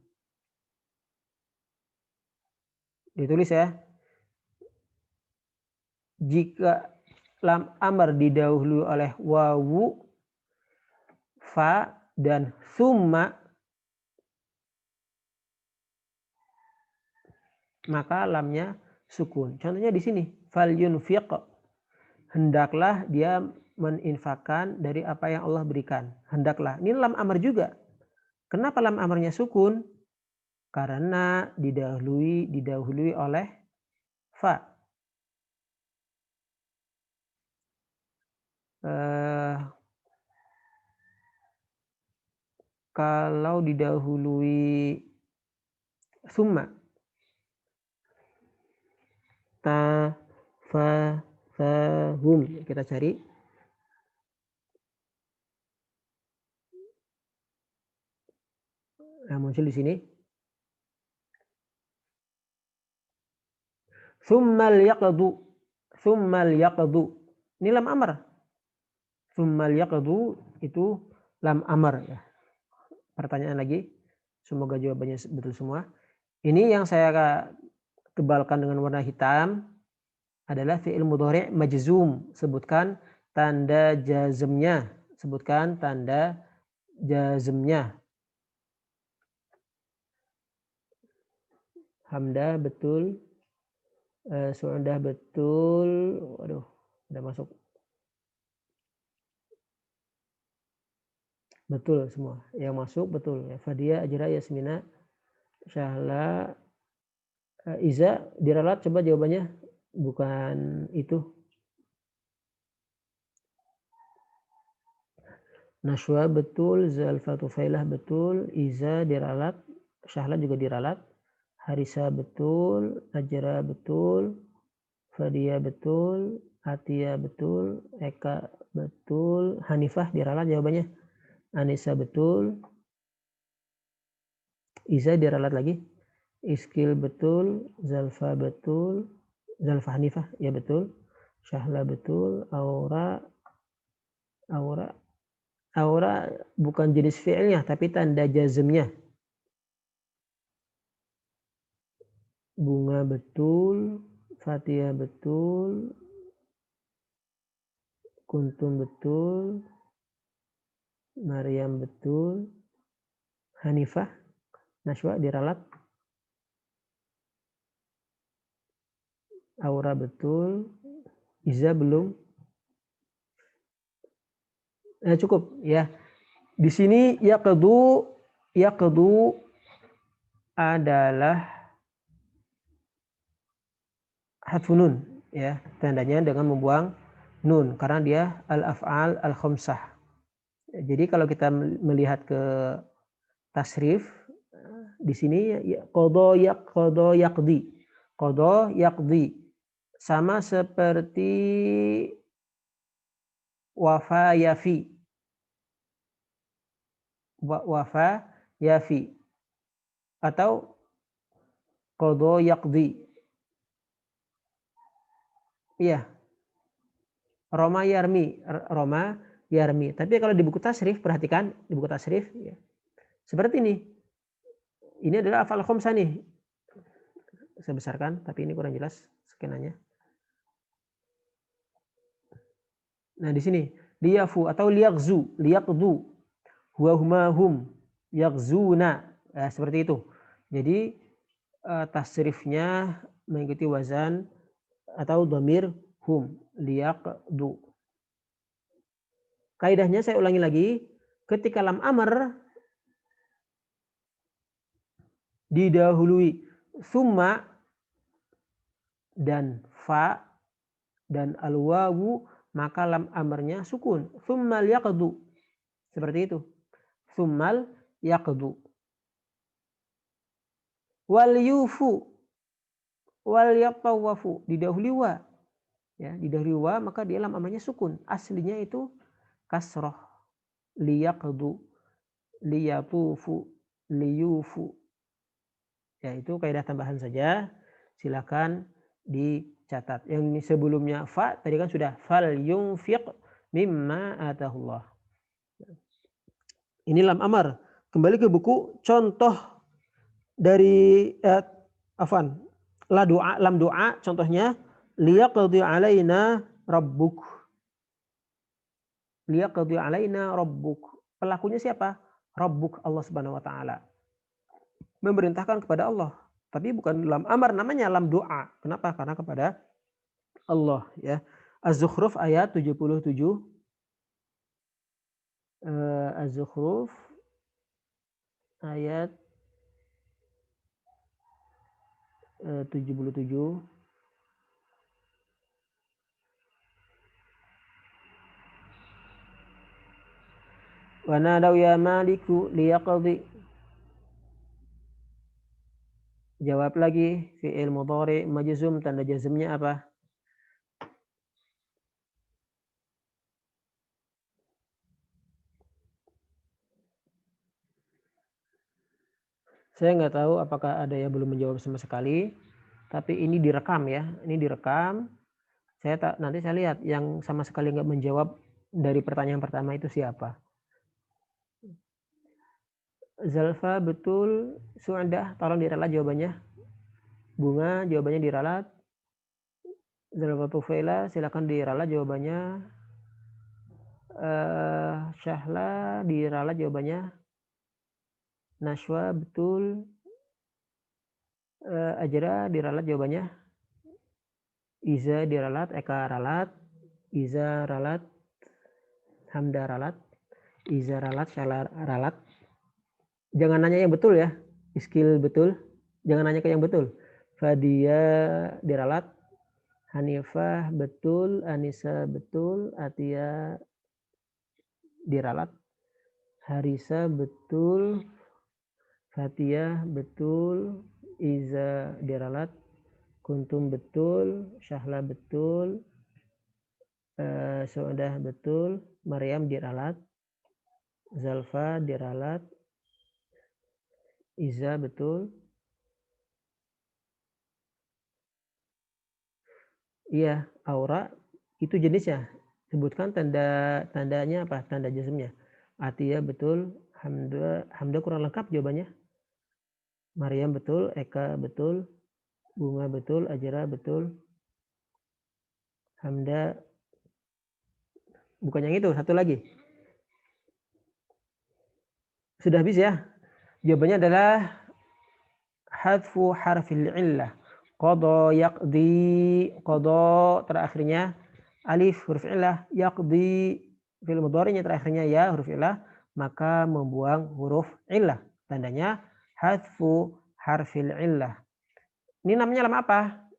Ditulis ya. Jika lam amr didahului oleh wawu, fa dan summa, maka lamnya sukun. Contohnya di sini, fal yunfiq, hendaklah dia meninfakkan dari apa yang Allah berikan. Hendaklah. Ini lam amr juga. Kenapa lam amrnya sukun? Karena didahului oleh fa. Kalau didahului summa, ta, fa, hum. Kita cari. Nah, muncul di sini. Summal yaqdu. Ini lam amr. Summal yaqdu itu lam amr ya. Pertanyaan lagi. Semoga jawabannya betul semua. Ini yang saya tebalkan dengan warna hitam adalah fi'il mudhari' majzum. Sebutkan tanda jazmnya. Hamdah betul. Su'dah betul. Waduh, udah masuk. Betul semua. Yang masuk betul. Fadia, Ajra, Yasmina, Syahla, Iza, diralat. Coba jawabannya. Bukan itu. Nashwa betul. Zalfa Tufailah betul. Iza diralat. Syahla juga diralat. Harisa betul. Ajra betul. Fadia betul. Atia betul. Eka betul. Hanifah diralat jawabannya. Anissa betul. Iza diralat lagi. Iskil betul. Zalfa betul. Zalfa Hanifah ya betul. Syahla betul. Aura bukan jenis fi'ilnya tapi tanda jazmnya. Bunga betul. Fatia betul. Kuntum betul. Maryam betul. Hanifah. Nashwa diralat. Aura betul. Iza belum. Cukup ya. Di sini yaqdu adalah hadfun nun ya. Tandanya dengan membuang nun karena dia al-af'al al-khamsah. Jadi kalau kita melihat ke tasrif di sini qada yaqdi sama seperti wafa yafi atau qada yaqdi. Iya. Roma yarmi. Tapi kalau di buku tasrif, perhatikan di buku tasrif ya. Seperti ini. Ini adalah afal khamsah nih. Saya besarkan, tapi ini kurang jelas skenanya. Nah, di sini liyafu atau liyaqdu. Huwa huma hum yaghzuna. Seperti itu. Jadi tasrifnya mengikuti wazan atau dhamir hum liyaqdu. Kaidahnya saya ulangi lagi. ketika lam amr didahului summa dan fa dan al-wawu, maka lam amarnya sukun. Summal yaqdu. Seperti itu. Summal yaqdu. Wal yufu wal yatawafu, didahului wa. Ya, didahului wa, maka dia lam amarnya sukun. Aslinya itu kasroh. Liyaqdu, liyatufu, liyufu. Ya, itu kaidah tambahan saja. Silakan dicatat. Yang ini sebelumnya fa tadi kan sudah fal yunfiq mimma atahullah. Ini lam amar. Kembali ke buku contoh dari la doa, lam doa contohnya liyaqdi alaina rabbuk. Liyaqdi alaina rabbuk. Pelakunya siapa? Rabbuk, Allah Subhanahu wa taala. Memerintahkan kepada Allah. Tapi bukan lam amar, namanya lam doa. Kenapa? Karena kepada Allah, ya. Az-Zukhruf ayat 77. Az-Zukhruf ayat 77. Wa nadaw ya maliku liyaqdi. Jawab lagi, fi'il mudhari majzum, tanda jazmnya apa? Saya nggak tahu apakah ada yang belum menjawab sama sekali, tapi ini direkam ya, ini direkam. Nanti saya lihat yang sama sekali nggak menjawab dari pertanyaan pertama itu siapa. Zalfa betul, Su'adah tolong diralat jawabannya. Bunga jawabannya diralat. Zalfa Tufaila silakan diralat jawabannya. Syahla diralat jawabannya. Nashwa betul. Ajra diralat jawabannya. Iza diralat, Eka ralat, Iza ralat, Hamda ralat, Iza ralat, Syahla ralat. Jangan nanya yang betul ya, skill betul. Jangan nanya ke yang betul. Fadia diralat, Hanifah betul, Anissa betul, Atia diralat, Harisa betul, Fatia betul, Iza diralat, Kuntum betul, Syahla betul, Su'adah betul, Maryam diralat, Zalfa diralat, Iza betul. Iya, aura itu jenisnya. Sebutkan tandanya apa? Tanda jazmnya. Atia betul, Hamda kurang lengkap jawabannya. Maryam betul, Eka betul, Bunga betul, Ajra betul. Hamda bukan yang itu, satu lagi. Sudah habis ya? Jawabannya adalah hadfu harfil illah. Qada yaqdi, qada terakhirnya alif huruf illah, yaqdi fi'il mudhari'nya terakhirnya ya huruf illah, maka membuang huruf illah. Tandanya hadfu harfil illah. Ini namanya lam apa?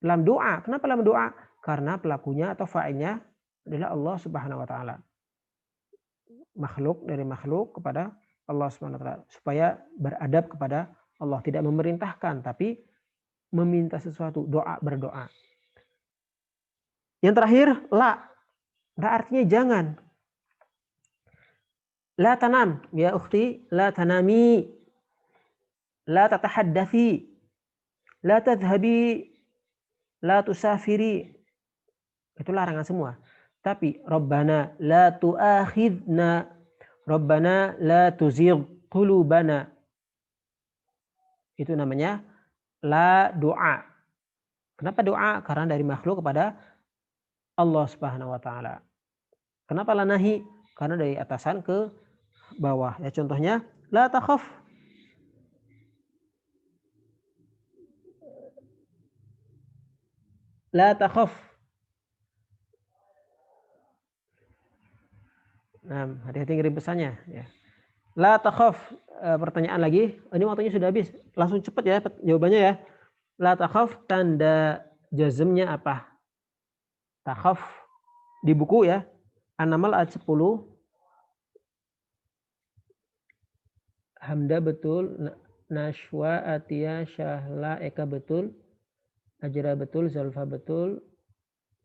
Lam doa. Kenapa lam doa? Karena pelakunya atau fa'ilnya adalah Allah Subhanahu wa taala. Makhluk dari makhluk kepada Allah Subhanahu wa taala, supaya beradab kepada Allah, tidak memerintahkan tapi meminta sesuatu, doa, berdoa. Yang terakhir la. La artinya jangan. La tanam, ya ukhti, la tanami. La tatahaddathi. La tadhhabi. La tusafiri. Itu larangan semua. Tapi Rabbana la tu'akhidna, Rabbana la tuzigh qulubana. Itu namanya la doa. Kenapa doa? Karena dari makhluk kepada Allah Subhanahu wa taala. Kenapa la nahi? Karena dari atasan ke bawah. Ya contohnya la takhaf. La takhaf. Nah, hati-hati ngirim pesannya ya. La takhaf, pertanyaan lagi. Ini waktunya sudah habis. Langsung cepat ya jawabannya ya. La takhaf, tanda jazmnya apa? Takhaf di buku ya. An-Naml ayat 10. Hamda betul, Nashwa, Atia, Syahla, Eka betul, Ajra betul, Zalfa betul,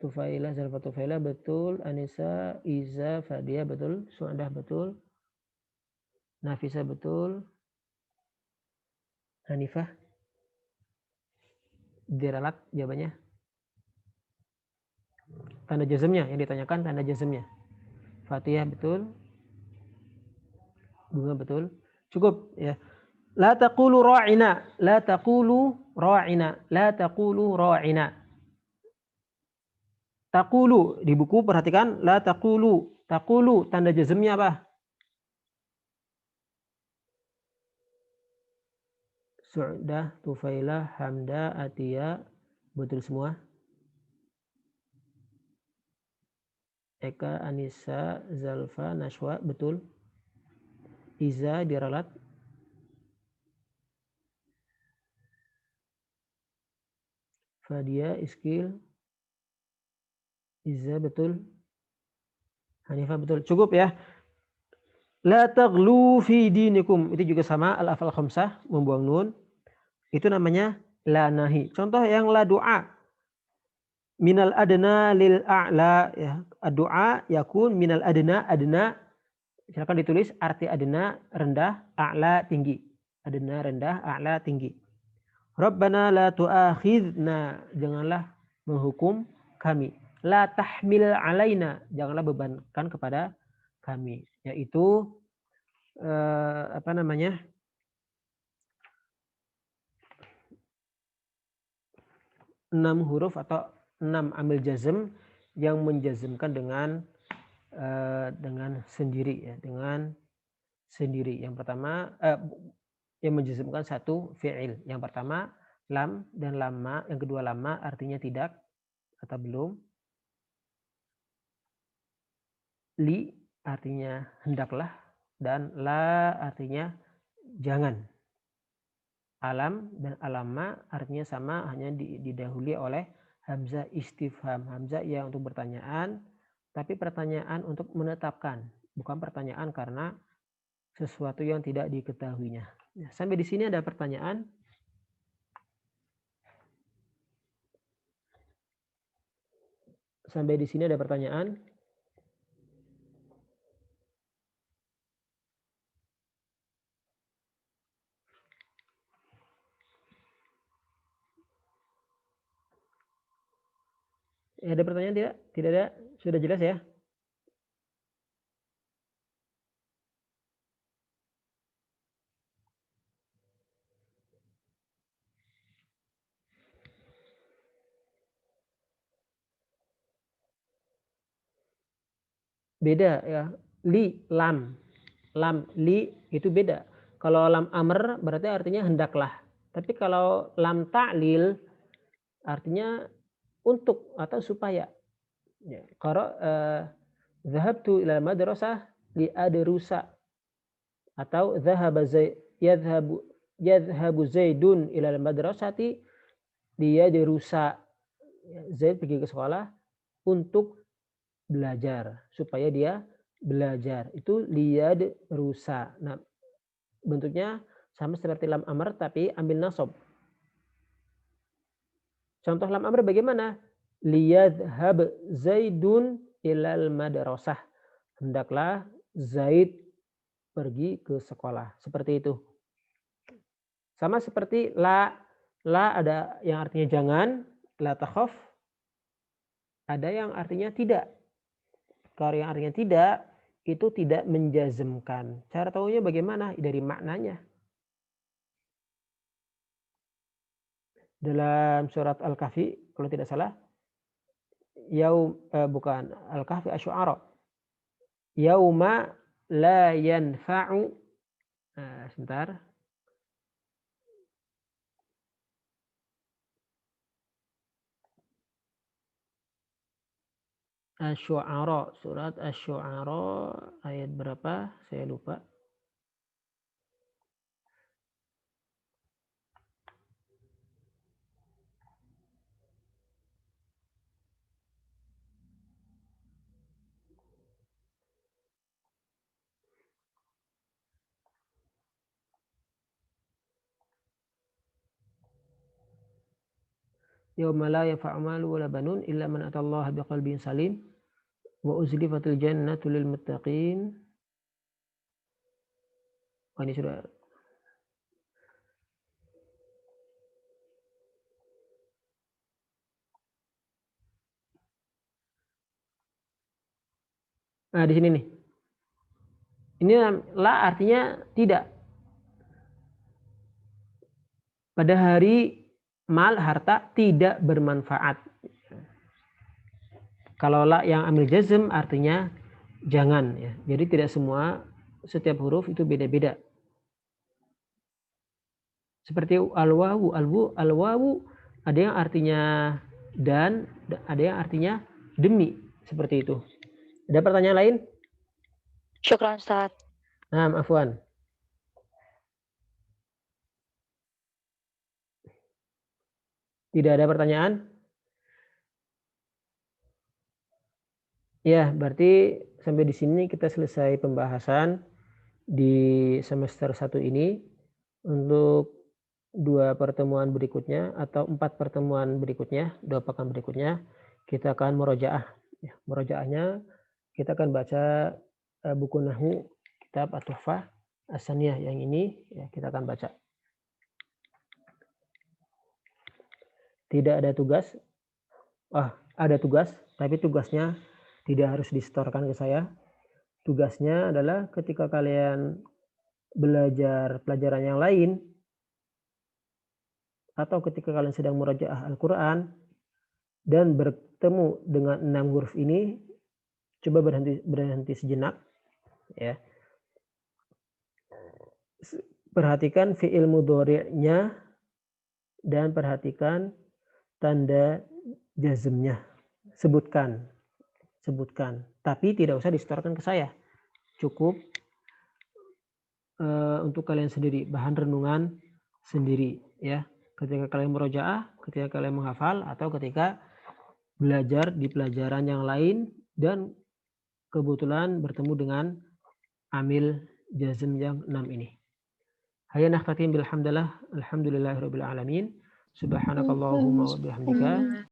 Tufaila, Zalfa Tufaila betul, Anissa, Iza, Fadia betul, Suadah betul, Nafisa betul, Hanifah, Diralat jawabannya. Tanda jazmnya yang ditanyakan, tanda jazmnya. Fatihah betul, Bunga betul. Cukup ya. La taqulu ra'ina, la taqulu ra'ina, la taqulu ra'ina. Taqulu di buku perhatikan la taqulu. Taqulu tanda jazmnya apa? Su'dah, Tufailah, Hamda, Atia betul semua. Eka, Anissa, Zalfa, Nashwa betul. Iza diralat. Fadia, Iskil, Iza betul. Hanifah betul. Cukup ya. La taghlu fi dinikum. Itu juga sama al-afal khamsah membuang nun. Itu namanya la nahi. Contoh yang la doa. Minal adna lil a'la ya. Doa yakun minal adna adna. Silakan ditulis arti adna rendah, a'la tinggi. Adna rendah, a'la tinggi. Rabbana la tu'akhidna. Janganlah menghukum kami. La tahmil alaina. Janganlah bebankan kepada kami. Yaitu apa namanya? 6 huruf atau 6 amil jazm yang menjazmkan dengan sendiri ya, dengan sendiri. Yang pertama yang menjazmkan satu fi'il. Yang pertama lam dan lama, yang kedua lama artinya tidak atau belum. Li artinya hendaklah dan la artinya jangan. Alam dan alama artinya sama, hanya didahului oleh hamzah istifham, hamzah yang untuk pertanyaan, tapi pertanyaan untuk menetapkan, bukan pertanyaan karena sesuatu yang tidak diketahuinya. Ya, sampai di sini ada pertanyaan? Sampai di sini ada pertanyaan? Ada pertanyaan tidak? Tidak ada? Sudah jelas ya? Beda ya. Li, lam. Lam, li itu beda. Kalau lam amr berarti artinya hendaklah. Tapi kalau lam ta'lil artinya untuk atau supaya. Ya. Kalau zahabtu ila madrasah li adrusa atau yadhhabu Zaidun ila madrasati liyadrusa. Zaid pergi ke sekolah untuk belajar, supaya dia belajar. Itu liyadrusa. Nah, bentuknya sama seperti lam amr tapi ambil nasab. Contoh lam amr bagaimana? Liyadhhab Zaidun ilal madrasah. Hendaklah Zaid pergi ke sekolah. Seperti itu. Sama seperti la. La ada yang artinya jangan. La takhaf. Ada yang artinya tidak. Kalau yang artinya tidak, itu tidak menjazmkan. Cara tahunya bagaimana? Dari maknanya. Dalam surat Al-Kahfi, kalau tidak salah, bukan Al-Kahfi, Asy-Syu'ara. Yauma la yanfa'u. Sebentar. Asy-Syu'ara, surat Asy-Syu'ara ayat berapa? Saya lupa. Yauma la yanfa'u malun wala banun illa man atallaha biqalbin salim wa uzlifatil jannatu lil muttaqin. Oh, ini sudah. Nah, di sini nih. Ini la artinya tidak. Pada hari mal harta tidak bermanfaat. Kalau la yang ambil jazm artinya jangan ya. Jadi tidak semua, setiap huruf itu beda-beda. Seperti al-wawu, al-wawu ada yang artinya dan, ada yang artinya demi, seperti itu. Ada pertanyaan lain? Syukran Ustaz. Nah, afwan. Tidak ada pertanyaan? Ya, berarti sampai di sini kita selesai pembahasan di semester 1 ini. Untuk 2 pertemuan berikutnya atau 4 pertemuan berikutnya, 2 pekan berikutnya, kita akan murojaah. Ya, murojaahnya kita akan baca buku Nahwu, kitab At-Tuhfah As-Saniyah yang ini, ya, kita akan baca. Tidak ada tugas. Ada tugas, tapi tugasnya tidak harus disetorkan ke saya. Tugasnya adalah ketika kalian belajar pelajaran yang lain atau ketika kalian sedang murojaah Al-Quran dan bertemu dengan 6 huruf ini, coba berhenti sejenak, ya. Perhatikan fi'il mudhari'nya dan perhatikan tanda jazmnya. Sebutkan. Tapi tidak usah disetorkan ke saya. Cukup untuk kalian sendiri, bahan renungan sendiri, ya. Ketika kalian murojaah, ketika kalian menghafal, atau ketika belajar di pelajaran yang lain dan kebetulan bertemu dengan amil jazm yang 6 ini. Hayya nakhtatim bilhamdulillah, alhamdulillahirabbil alamin. Subhanakallahumma wa bihamdika